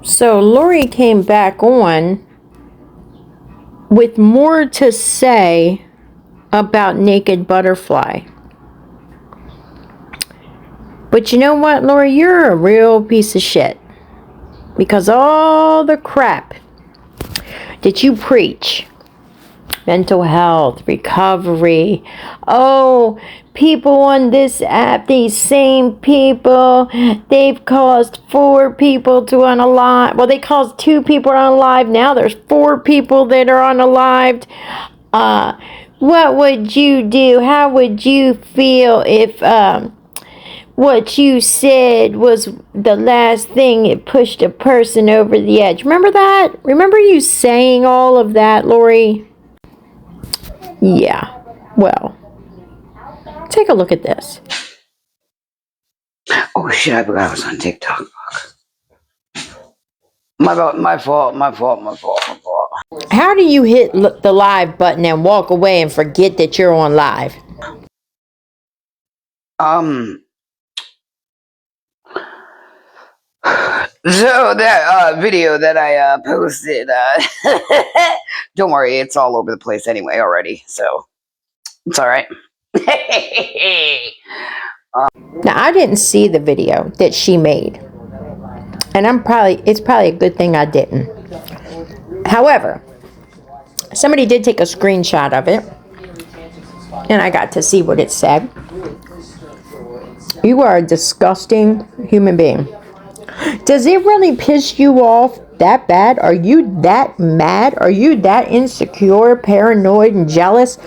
So Lori came back on with more to say about Naked Butterfly. But you know what, Lori? You're a real piece of shit. Because all the crap that you preach, mental health, recovery, oh, people on this app, these same people, they've caused 4 people to unalive. Well, they caused 2 people to unalive. Now there's 4 people that are unalived. What would you do? How would you feel if what you said was the last thing that pushed a person over the edge? Remember that? Remember you saying all of that, Lori? Yeah. Well, take a look at this. Oh shit, I forgot I was on TikTok. My fault. How do you hit the live button and walk away and forget that you're on live? So that video that I posted, don't worry, it's all over the place anyway already, so it's all right. Now, I didn't see the video that she made, and it's probably a good thing I didn't. However, somebody did take a screenshot of it, and I got to see what it said. You are a disgusting human being. Does it really piss you off that bad? Are you that mad? Are you that insecure, paranoid, and jealous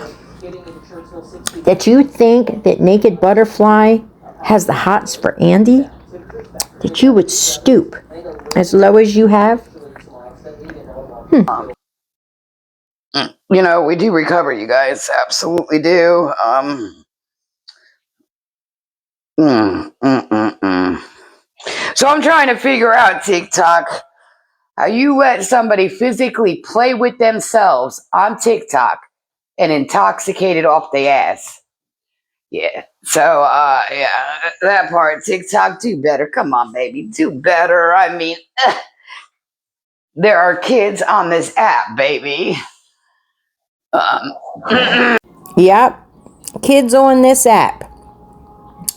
that you think that Naked Butterfly has the hots for Andy? That you would stoop as low as you have? You know, we do recover, you guys. Absolutely do. So I'm trying to figure out, TikTok, how you let somebody physically play with themselves on TikTok and intoxicated off the ass. Yeah. So, yeah, that part, TikTok, do better. Come on, baby, do better. I mean, there are kids on this app, baby. Yep. Kids on this app.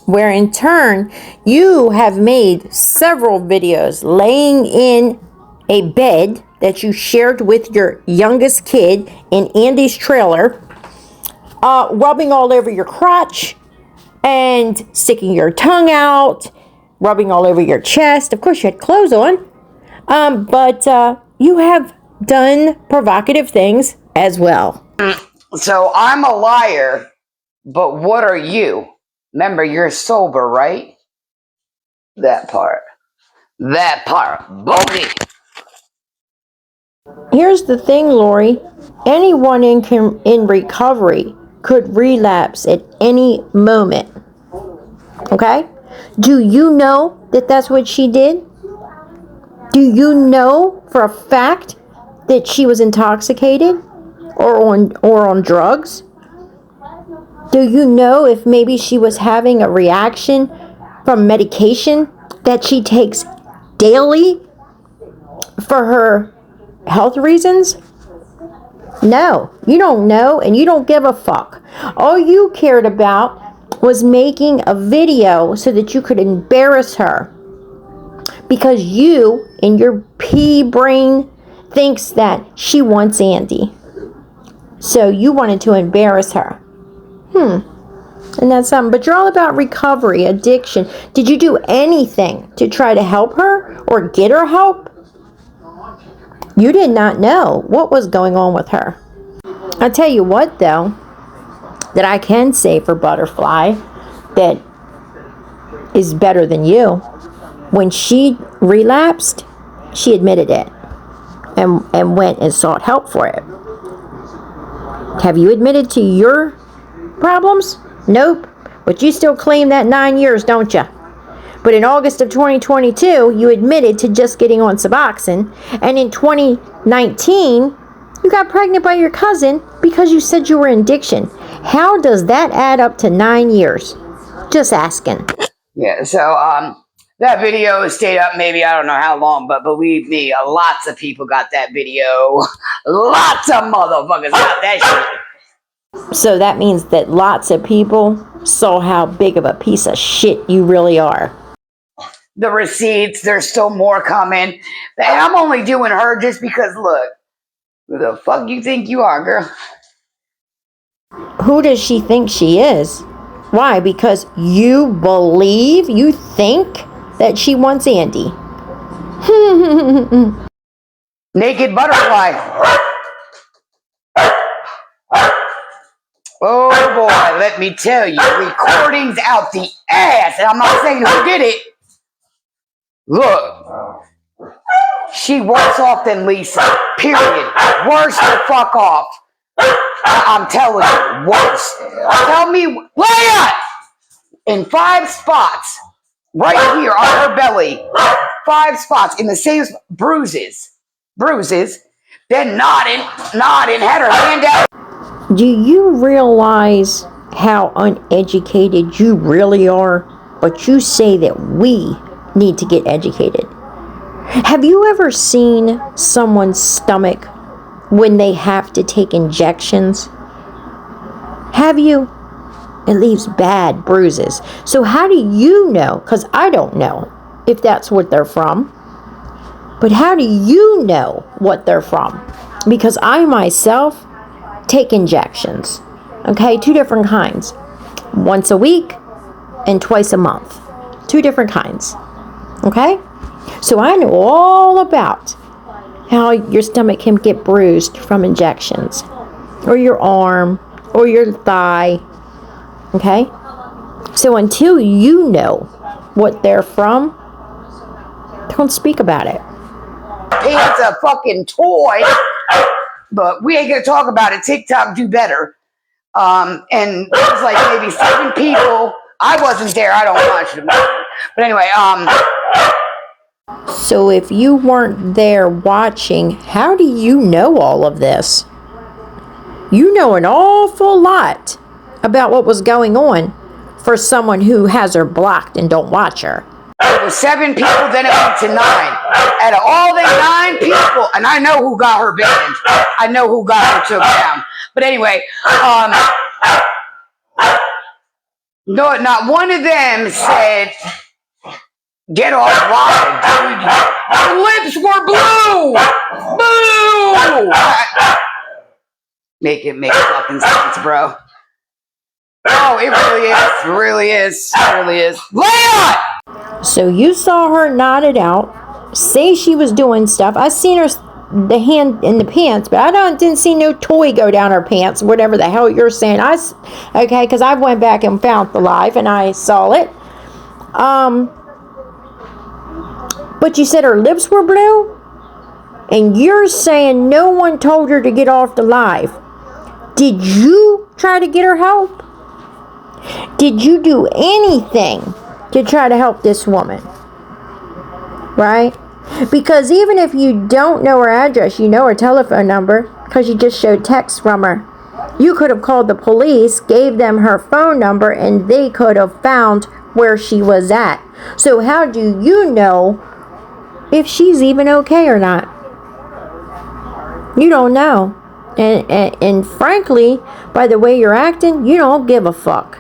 Where in turn, you have made several videos laying in a bed that you shared with your youngest kid in Andy's trailer, rubbing all over your crotch and sticking your tongue out, rubbing all over your chest. Of course, you had clothes on, but you have done provocative things as well. So I'm a liar, but what are you? Remember, you're sober, right? That part. Bogey. Here's the thing, Lori. Anyone in recovery could relapse at any moment. Okay? Do you know that that's what she did? Do you know for a fact that she was intoxicated or on drugs? Do you know if maybe she was having a reaction from medication that she takes daily for her health reasons? No, you don't know, and you don't give a fuck. All you cared about was making a video so that you could embarrass her, because you, in your pea brain, thinks that she wants Andy. So you wanted to embarrass her. And that's something. But you're all about recovery, addiction. Did you do anything to try to help her or get her help? You did not know what was going on with her. I'll tell you what, though, that I can say for Butterfly that is better than you. When she relapsed, she admitted it and went and sought help for it. Have you admitted to your problems? Nope. But you still claim that 9 years, don't you? But in August of 2022, you admitted to just getting on Suboxone. And in 2019, you got pregnant by your cousin because you said you were in addiction. How does that add up to 9 years? Just asking. Yeah, so, That video stayed up maybe I don't know how long, but believe me, lots of people got that video. Lots of motherfuckers got that shit. So that means that lots of people saw how big of a piece of shit you really are. The receipts, there's still more coming. And I'm only doing her just because, look, who the fuck you think you are, girl? Who does she think she is? Why? Because you think that she wants Andy. Naked butterfly. Oh boy, let me tell you, recordings out the ass. And I'm not saying who did it. Look, she worse off than Lisa. Period. Worse the fuck off. I'm telling you, worse. Tell me, Leia! In 5 spots, right here on her belly, 5 spots in the same bruises, then nodding, had her hand out. Do you realize how uneducated you really are? But you say that we need to get educated. Have you ever seen someone's stomach when they have to take injections? Have you? It leaves bad bruises. So how do you know? Because I don't know if that's what they're from. But how do you know what they're from? Because I myself take injections. Okay, 2 different kinds. Once a week and twice a month. 2 different kinds. Okay? So I know all about how your stomach can get bruised from injections. Or your arm. Or your thigh. Okay? So until you know what they're from, don't speak about it. It's a fucking toy. But we ain't gonna talk about it. TikTok do better. And it was like maybe 7 people. I wasn't there. I don't watch them. But anyway, So if you weren't there watching, how do you know all of this? You know an awful lot about what was going on for someone who has her blocked and don't watch her. it was 7 people, then it went to 9. Out of all the 9 people, and I know who got her banned. I know who got her took down. But anyway, no, not one of them said, "Get off live, dude. Her lips were blue. Boo!" Make fucking sense, bro. Oh, it really is. It really is. It really is. Leon! So you saw her nodded out, say she was doing stuff. I seen her the hand in the pants, but I didn't see no toy go down her pants, whatever the hell you're saying. Okay, because I went back and found the live and I saw it. But you said her lips were blue? And you're saying no one told her to get off the live. Did you try to get her help? Did you do anything to try to help this woman? Right? Because even if you don't know her address, you know her telephone number because you just showed text from her. You could have called the police, gave them her phone number, and they could have found where she was at. So how do you know if she's even okay or not? You don't know. And frankly, by the way you're acting, you don't give a fuck.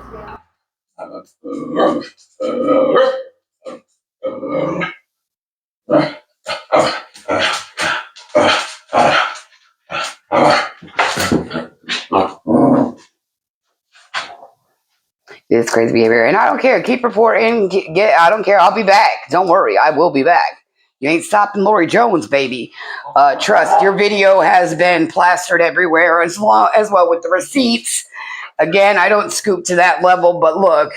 It's crazy behavior, and I don't care. Keep reporting. I don't care. I'll be back. Don't worry. I will be back. You ain't stopping Lori Jones, baby. Trust. Your video has been plastered everywhere, as well with the receipts. Again, I don't scoop to that level, but look,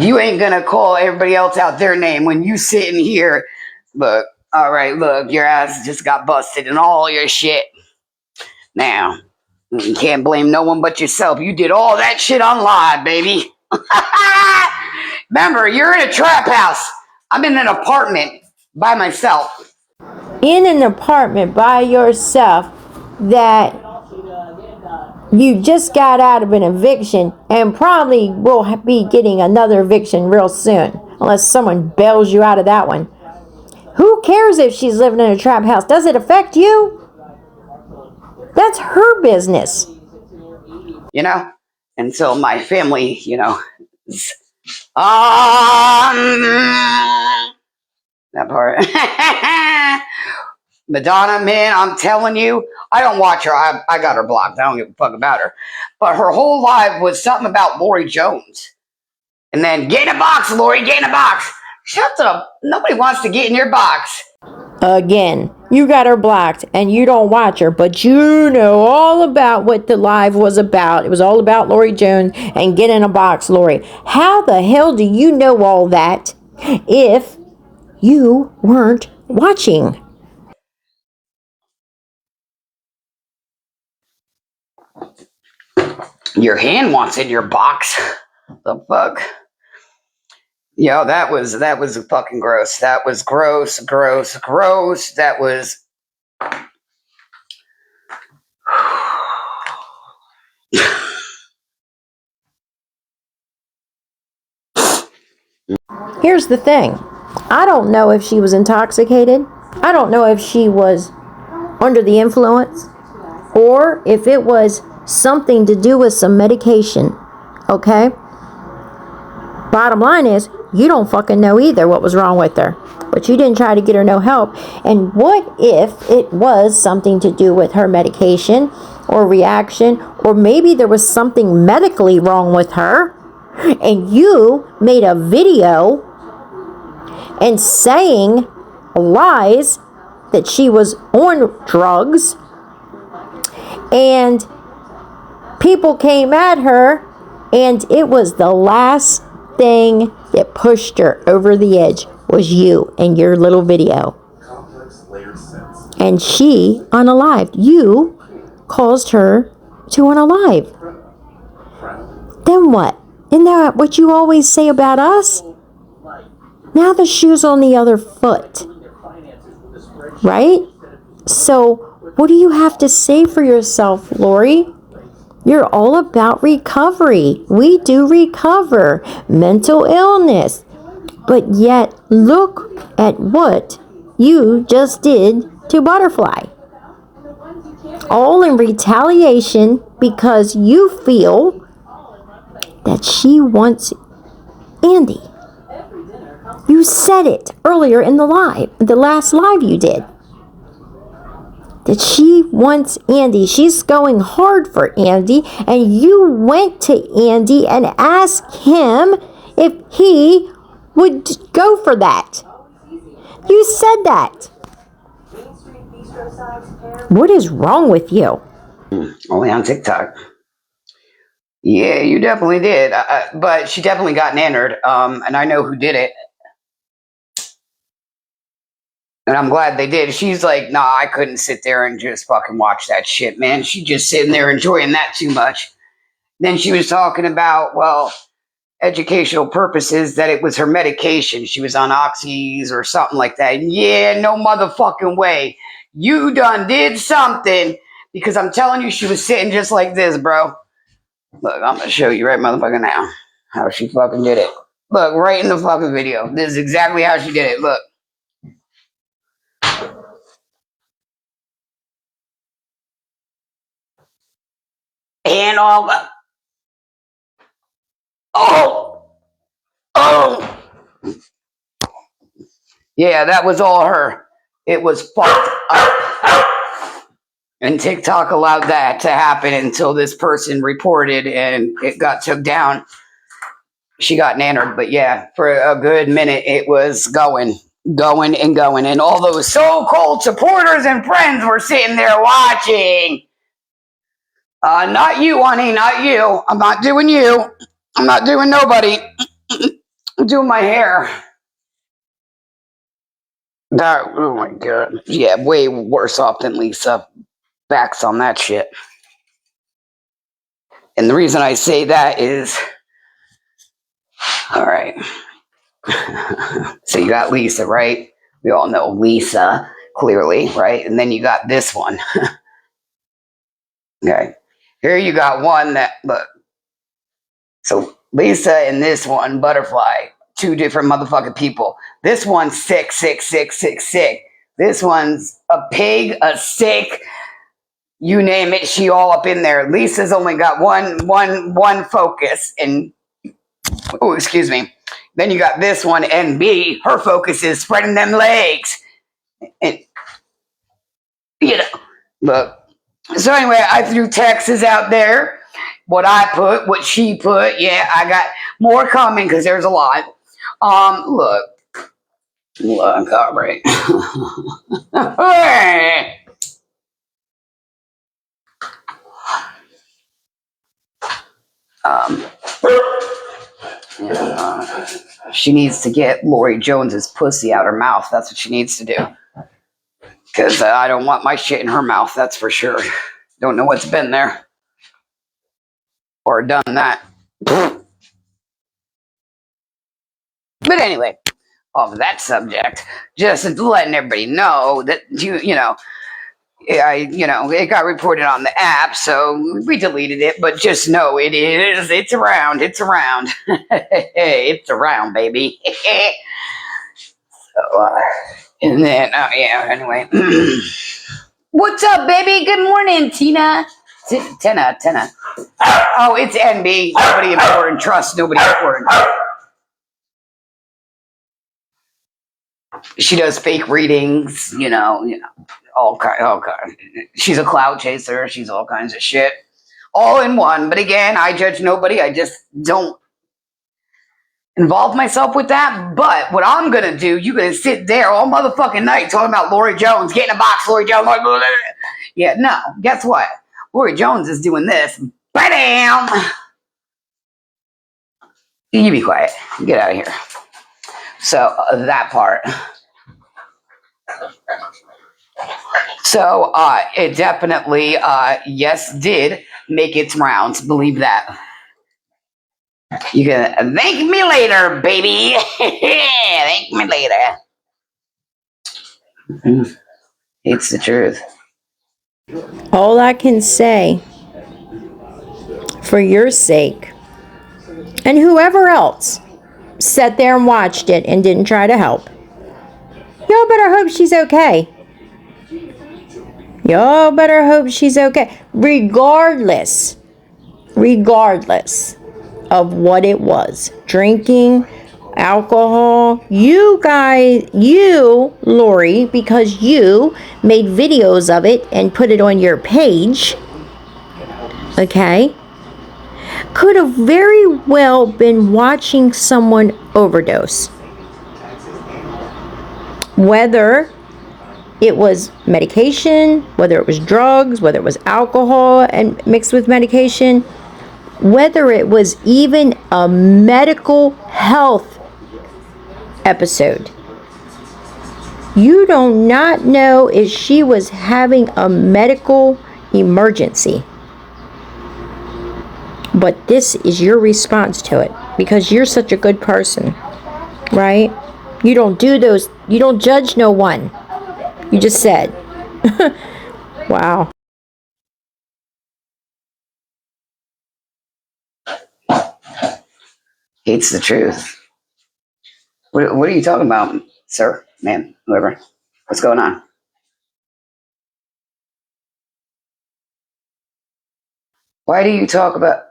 you ain't gonna call everybody else out their name when you sitting here. Look, all right, look, your ass just got busted and all your shit. Now, you can't blame no one but yourself. You did all that shit on live, baby. Remember, you're in a trap house. I'm in an apartment by myself. In an apartment by yourself that you just got out of an eviction and probably will be getting another eviction real soon. unless someone bails you out of that one. Who cares if she's living in a trap house? Does it affect you? That's her business. You know? Until my family, that part. Madonna, man, I'm telling you, I don't watch her. I got her blocked. I don't give a fuck about her. But her whole life was something about Lori Jones. And then, get in a box, Lori, get in a box. Shut up. Nobody wants to get in your box. Again, you got her blocked and you don't watch her, but you know all about what the live was about. It was all about Lori Jones and get in a box, Lori. How the hell do you know all that if you weren't watching? Your hand wants in your box. The fuck? Yo, that was fucking gross. That was gross. That was. Here's the thing. I don't know if she was intoxicated. I don't know if she was under the influence or if it was something to do with some medication. Okay? Bottom line is, you don't fucking know either what was wrong with her. But you didn't try to get her no help. And what if it was something to do with her medication or reaction, or maybe there was something medically wrong with her, and you made a video and saying lies that she was on drugs, and people came at her, and it was the last thing that pushed her over the edge was you and your little video. And she unalived. You caused her to unalive. Then what? Isn't that what you always say about us? Now the shoe's on the other foot. Right? So what do you have to say for yourself, Lori? You're all about recovery. We do recover. Mental illness. But yet, look at what you just did to Butterfly. All in retaliation because you feel that she wants Andy. You said it earlier in the last live you did. That she wants Andy. She's going hard for Andy, and you went to Andy and asked him if he would go for that. You said that. What is wrong with you? Only on TikTok. Yeah, you definitely did. But she definitely got nannered. And I know who did it. And I'm glad they did. She's like, nah, I couldn't sit there and just fucking watch that shit, man. She just sitting there enjoying that too much. Then she was talking about, well, educational purposes, that it was her medication. She was on oxys or something like that. Yeah, no motherfucking way. You done did something, because I'm telling you, she was sitting just like this, bro. Look, I'm going to show you right motherfucking now how she fucking did it. Look, right in the fucking video. This is exactly how she did it. Look. And all the... Oh! Yeah, that was all her. It was fucked up. And TikTok allowed that to happen until this person reported and it got took down. She got nannered, but yeah, for a good minute it was going. And all those so-called supporters and friends were sitting there watching. Not you, honey, not you. I'm not doing you. I'm not doing nobody. I'm doing my hair. That, oh my god. Yeah, way worse off than Lisa. Backs on that shit. And the reason I say that is, all right. So you got Lisa, right? We all know Lisa, clearly, right? And then you got this one. Okay. Here you got one that, look. So Lisa and this one, Butterfly, two different motherfucking people. This one's sick, sick, sick, sick, sick. This one's a pig, a sick, you name it, she all up in there. Lisa's only got one focus, and oh, excuse me. Then you got this one, NB. Her focus is spreading them legs, and look. So anyway, I threw Texas out there. What I put, what she put. Yeah, I got more coming because there's a lot. Look, all right. um, she needs to get Lori Jones's pussy out her mouth. That's what she needs to do. Because I don't want my shit in her mouth. That's for sure. Don't know what's been there or done that. But anyway, off of that subject, just letting everybody know that it got reported on the app, so we deleted it. But just know it's around. It's around. It's around, baby. So, and then, anyway. What's up, baby? Good morning, Tina. Tina. Oh, it's NB. Nobody important. Trust nobody important. She does fake readings, all kind. She's a cloud chaser. She's all kinds of shit, all in one. But again, I judge nobody. I just don't involve myself with that. But what I'm gonna do, you're gonna sit there all motherfucking night talking about Lori Jones, get in a box, Lori Jones. Yeah, no. Guess what? Lori Jones is doing this. Bam! You be quiet. Get out of here. So that part. So it definitely, yes, did make its rounds. Believe that. You can thank me later, baby. Thank me later. It's the truth. All I can say, for your sake, and whoever else sat there and watched it and didn't try to help, y'all better hope she's okay. Y'all better hope she's okay. Regardless of what it was. Drinking, alcohol. You guys, Lori, because you made videos of it and put it on your page, okay, could have very well been watching someone overdose. Whether it was medication, whether it was drugs, whether it was alcohol and mixed with medication, whether it was even a medical health episode. You do not know if she was having a medical emergency. But this is your response to it because you're such a good person, right? You don't judge no one. You just said. Wow. It's the truth. What are you talking about, sir, ma'am, whoever? What's going on? Why do you talk about?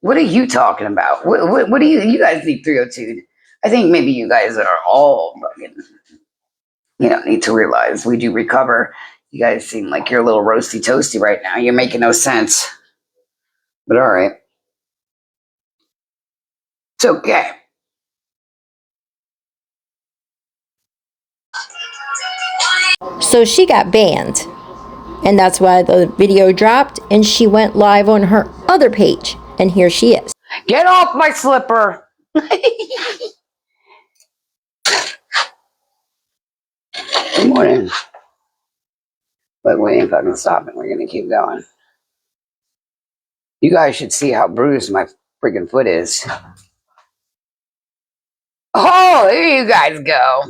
What are you talking about? What do you guys need 302? I think maybe you guys are all fucking, need to realize we do recover. You guys seem like you're a little roasty toasty right now. You're making no sense. But all right. It's okay. So she got banned. And that's why the video dropped and she went live on her other page. And here she is. Get off my slipper. Good morning. But we ain't fucking stopping. We're going to keep going. You guys should see how bruised my freaking foot is. Oh, there you guys go.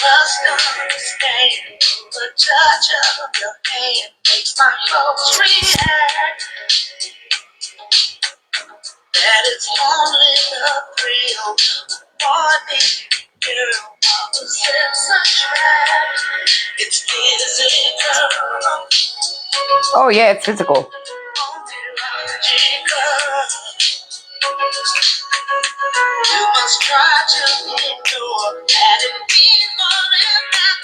Must understand the touch of your hand makes my clothes react. That is only the thrill of morning girl. Opposites attract. It's physical. Oh yeah, it's physical. You must try to ignore that it means more than that.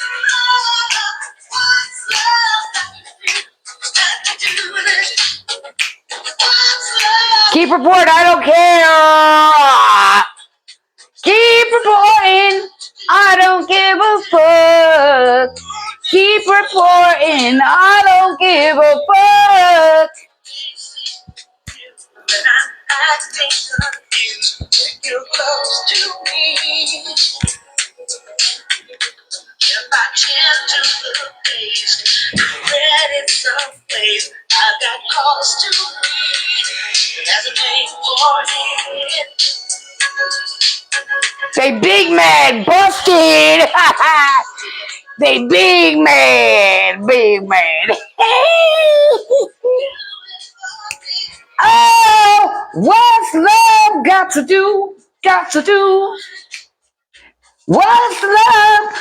What's love got to do with it? What's love? Keep reporting, I don't care. Keep reporting, I don't give a fuck. Keep reporting, I don't give a fuck. When I'm acting confused, when you're close to me. If I can't do the face, I'm ready some place. I've got cause to be. There's a name for it. They big man busted. They big man, big man. Oh, what's love got to do? Got to do? What's love?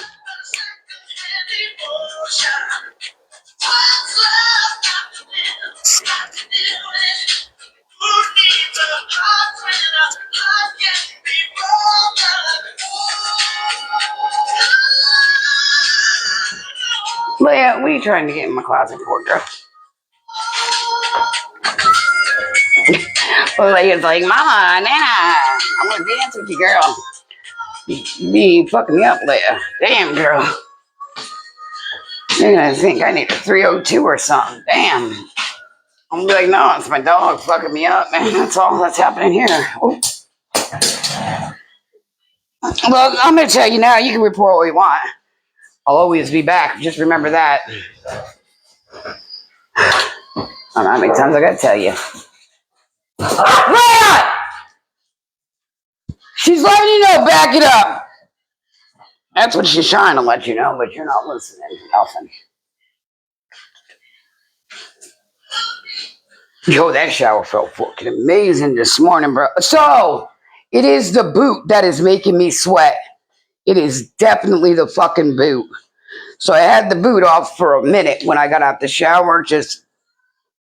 Leah, what are you trying to get in my closet for, girl? Leia's like, Mama, Nana, I'm gonna dance with you, girl. You be fucking me up, Leia. Damn, girl. You're gonna think I need a 302 or something. Damn. I'm gonna be like, no, it's my dog fucking me up, man. That's all that's happening here. Oh. Well, I'm gonna tell you now, you can report what you want. I'll always be back. Just remember that. I don't know how many times I gotta tell you. Leia! She's letting you know, back it up. That's what she's trying to let you know, but you're not listening to nothing. Yo, that shower felt fucking amazing this morning, bro. So, it is the boot that is making me sweat. It is definitely the fucking boot. So I had the boot off for a minute when I got out the shower, just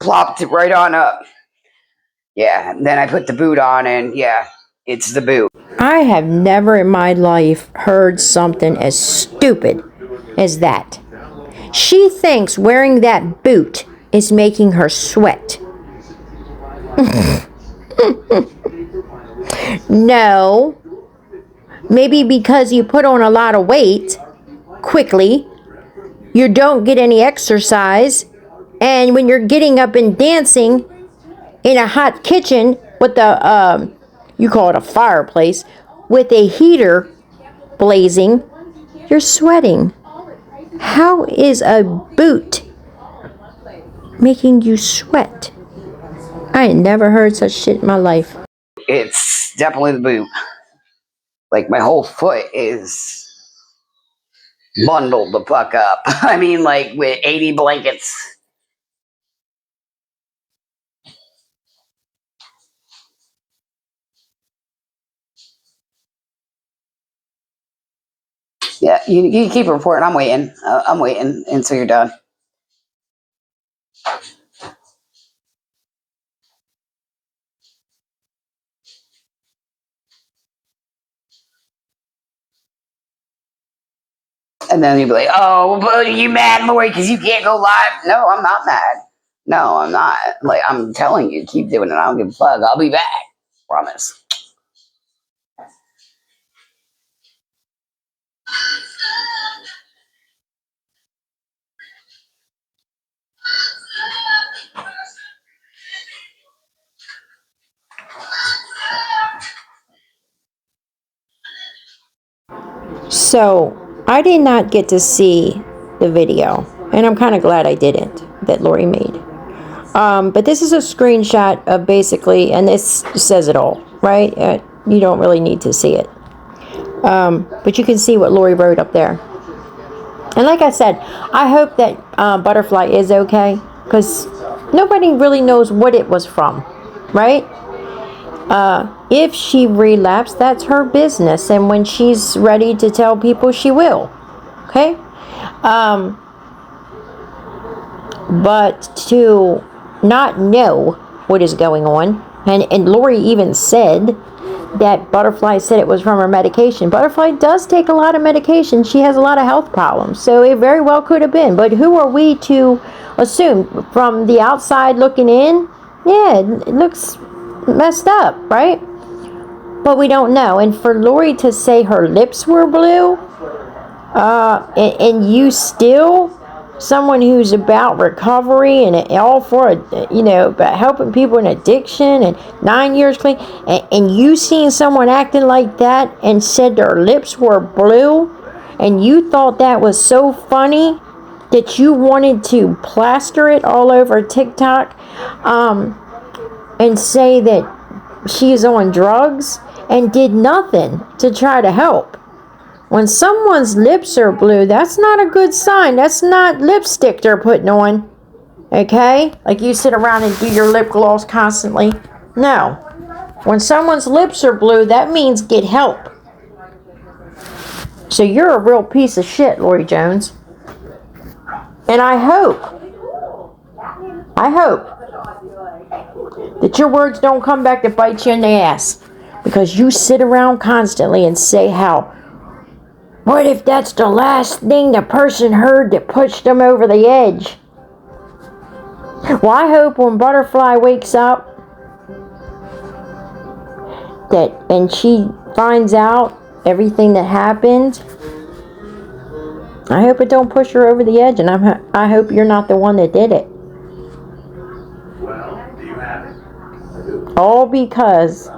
plopped it right on up. Yeah, and then I put the boot on and yeah, it's the boot. I have never in my life heard something as stupid as that. She thinks wearing that boot is making her sweat. No. Maybe because you put on a lot of weight quickly, you don't get any exercise, and when you're getting up and dancing in a hot kitchen with you call it a fireplace, with a heater blazing, you're sweating. How is a boot making you sweat? I ain't never heard such shit in my life. It's definitely the boot. Like, my whole foot is bundled the fuck up. I mean, like, with 80 blankets. Yeah, you keep reporting. I'm waiting. I'm waiting until you're done. And then you'll be like, oh, but are you mad, Lori, because you can't go live? No, I'm not mad. No, I'm not. Like, I'm telling you, keep doing it. I don't give a fuck. I'll be back. Promise. So, I did not get to see the video, and I'm kind of glad I didn't, that Lori made. But this is a screenshot of basically, and this says it all, right? You don't really need to see it. But you can see what Lori wrote up there. And like I said, I hope that Butterfly is okay, because nobody really knows what it was from, right? If she relapsed, that's her business, and when she's ready to tell people, she will. Okay? But to not know what is going on, and Lori even said that Butterfly said it was from her medication. Butterfly does take a lot of medication. She has a lot of health problems, so it very well could have been. But who are we to assume? From the outside looking in, yeah, it looks messed up, right? But we don't know. And for Lori to say her lips were blue, and you still, someone who's about recovery and all for, about helping people in addiction and 9 years clean, and you seen someone acting like that and said their lips were blue, and you thought that was so funny that you wanted to plaster it all over TikTok, and say that she's on drugs, and did nothing to try to help. When someone's lips are blue, that's not a good sign. That's not lipstick they're putting on. Okay? Like you sit around and do your lip gloss constantly. No. When someone's lips are blue, that means get help. So you're a real piece of shit, Lori Jones. And I hope that your words don't come back to bite you in the ass. Because you sit around constantly and say how, what if that's the last thing the person heard that pushed them over the edge? Well, I hope when Butterfly wakes up and she finds out everything that happened, I hope it don't push her over the edge, and I hope you're not the one that did it. Well, do you have it? All because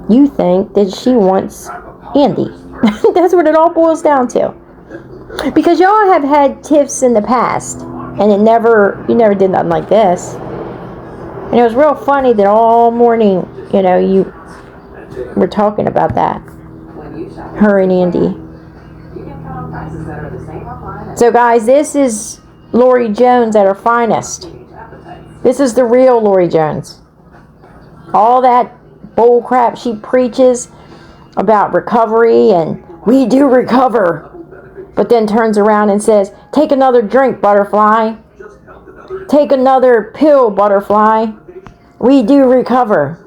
you think that she wants Andy. That's what it all boils down to. Because y'all have had tiffs in the past, and you never did nothing like this. And it was real funny that all morning, you were talking about that. Her and Andy. So guys, this is Lori Jones at her finest. This is the real Lori Jones. All that bull crap she preaches about recovery and we do recover, but then turns around and says, take another drink, Butterfly. Take another pill, Butterfly. We do recover.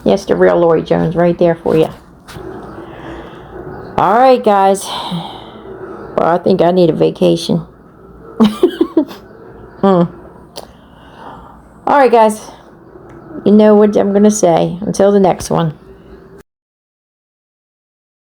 Yes, the real Lori Jones right there for you. Alright, guys. Well, I think I need a vacation. Alright, guys. You know what I'm going to say. Until the next one.